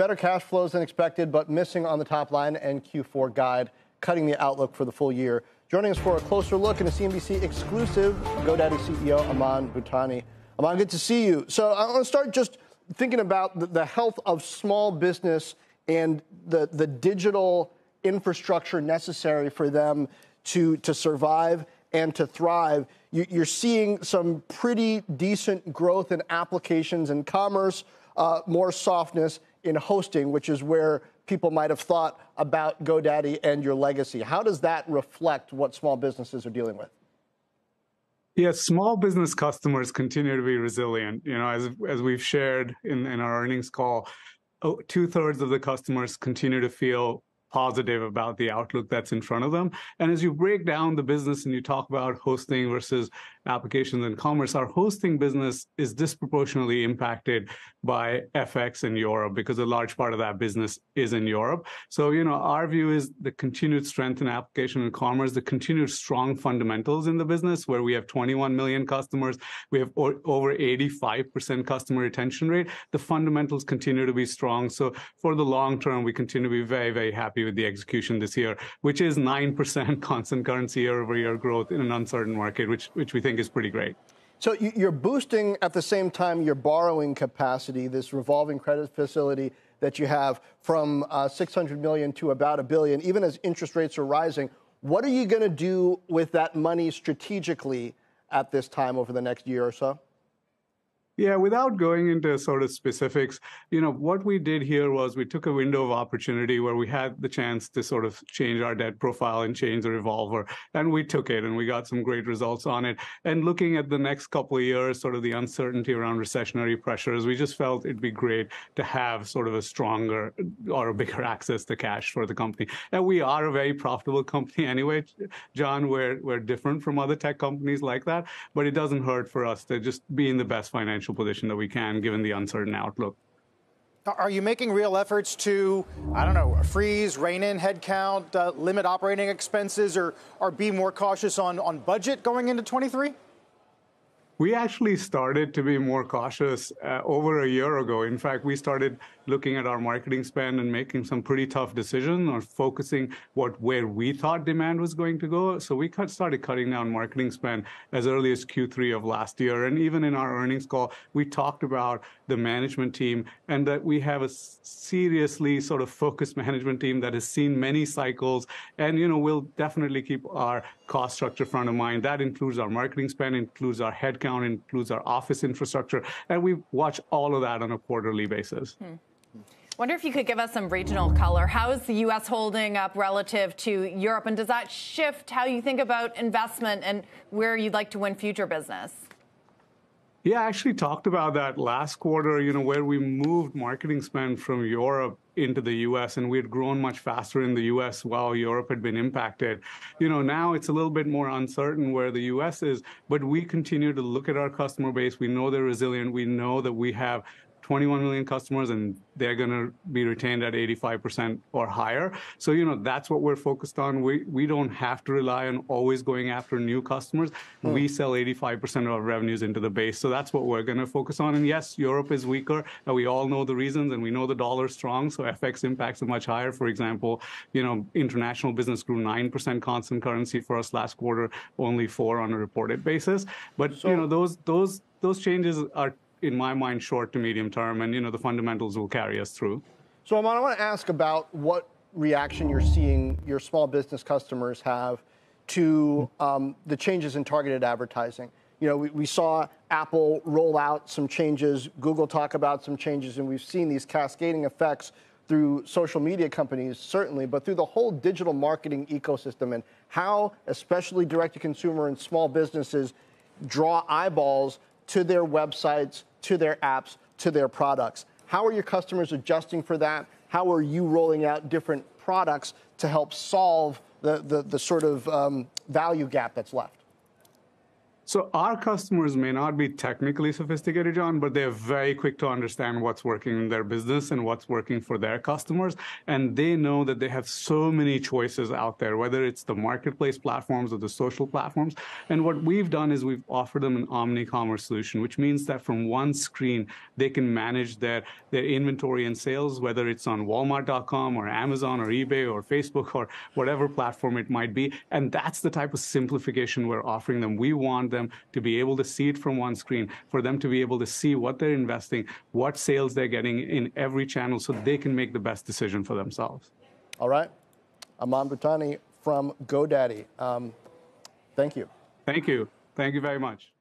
better cash flows than expected, but missing on the top line and Q4 guide, cutting the outlook for the full year. Joining us for a closer look in a CNBC exclusive, GoDaddy CEO Aman Bhutani. Aman, good to see you. So I want to start just thinking about the health of small business and the digital infrastructure necessary for them to survive and to thrive. You're seeing some pretty decent growth in applications and commerce, more softness in hosting, which is where people might have thought about GoDaddy and your legacy. How does that reflect what small businesses are dealing with? Yes, small business customers continue to be resilient. You know, as we've shared in our earnings call, 2/3 of the customers continue to feel positive about the outlook that's in front of them. And as you break down the business and you talk about hosting versus applications and commerce, our hosting business is disproportionately impacted by FX in Europe because a large part of that business is in Europe. So, you know, our view is the continued strength in application and commerce, the continued strong fundamentals in the business where we have 21 million customers, we have over 85% customer retention rate. The fundamentals continue to be strong. So for the long term, we continue to be very, very happy with the execution this year, which is 9% constant currency year-over-year growth in an uncertain market, which we think is pretty great. So you're boosting at the same time your borrowing capacity, this revolving credit facility that you have from $600 million to about $1 billion, even as interest rates are rising. What are you going to do with that money strategically at this time over the next year or so? Yeah, without going into sort of specifics, you know, what we did here was we took a window of opportunity where we had the chance to sort of change our debt profile and change the revolver. And we took it and we got some great results on it. And looking at the next couple of years, sort of the uncertainty around recessionary pressures, we just felt it'd be great to have sort of a stronger or a bigger access to cash for the company. And we are a very profitable company anyway, John. We're different from other tech companies like that, but it doesn't hurt for us to just be in the best financial position that we can, given the uncertain outlook. Are you making real efforts to, I don't know, freeze, rein in headcount, limit operating expenses, or be more cautious on budget going into 23? We actually started to be more cautious over a year ago. In fact, we started looking at our marketing spend and making some pretty tough decisions on focusing where we thought demand was going to go. So we started cutting down marketing spend as early as Q3 of last year. And even in our earnings call, we talked about the management team and that we have a seriously sort of focused management team that has seen many cycles. And, you know, we'll definitely keep our cost structure front of mind. That includes our marketing spend, includes our headcount, includes our office infrastructure. And we watch all of that on a quarterly basis. Wonder if you could give us some regional color. How is the U.S. holding up relative to Europe? And does that shift how you think about investment and where you'd like to win future business? Yeah, I actually talked about that last quarter, you know, where we moved marketing spend from Europe into the U.S. and we had grown much faster in the U.S. while Europe had been impacted. You know, now it's a little bit more uncertain where the U.S. is, but we continue to look at our customer base. We know they're resilient. We know that we have 21 million customers and they're going to be retained at 85% or higher. So, you know, that's what we're focused on. We don't have to rely on always going after new customers. We sell 85% of our revenues into the base. So that's what we're going to focus on. And yes, Europe is weaker. And we all know the reasons and we know the dollar's strong. So FX impacts are much higher. For example, you know, international business grew 9% constant currency for us last quarter, only 4% on a reported basis. But, you know, those changes are, in my mind, short to medium term, and, you know, the fundamentals will carry us through. So, Aman, I want to ask about what reaction you're seeing your small business customers have to the changes in targeted advertising. You know, we saw Apple roll out some changes, Google talk about some changes, and we've seen these cascading effects through social media companies, certainly, but through the whole digital marketing ecosystem and how, especially direct-to-consumer and small businesses, draw eyeballs to their websites, to their apps, to their products. How are your customers adjusting for that? How are you rolling out different products to help solve the sort of value gap that's left? So our customers may not be technically sophisticated, John, but they're very quick to understand what's working in their business and what's working for their customers. And they know that they have so many choices out there, whether it's the marketplace platforms or the social platforms. And what we've done is we've offered them an omni-commerce solution, which means that from one screen, they can manage their inventory and sales, whether it's on Walmart.com or Amazon or eBay or Facebook or whatever platform it might be. And that's the type of simplification we're offering them. We want them to be able to see it from one screen, for them to be able to see what they're investing, what sales they're getting in every channel, so they can make the best decision for themselves. All right. Aman Bhutani from GoDaddy. Thank you. Thank you. Thank you very much.